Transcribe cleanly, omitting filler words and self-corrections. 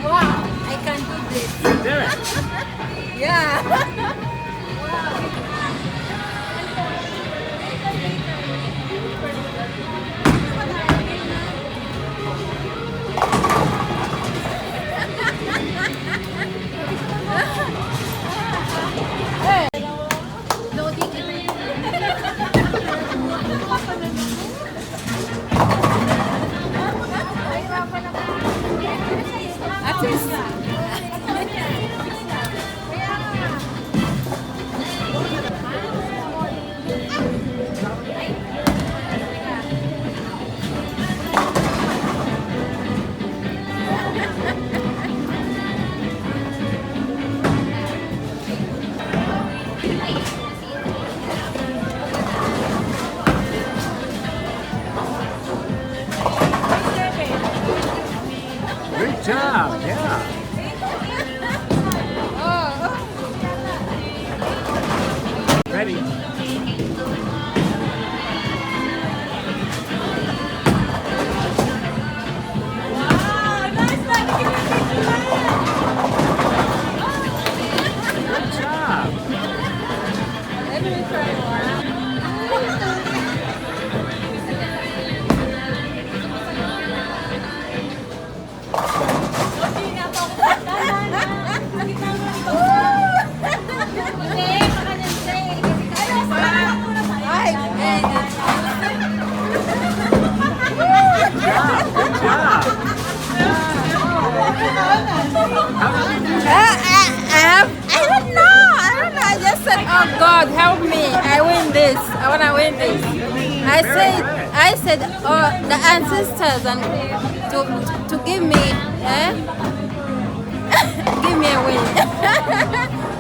Wow, I can do this. Do it. Yeah. At least. Good job. Yeah. Ready. Good job. Let me try one. Good job. I don't know. I just said, oh God, help me. I win this. I want to win this. I said, oh, the ancestors and to give me, give me a win.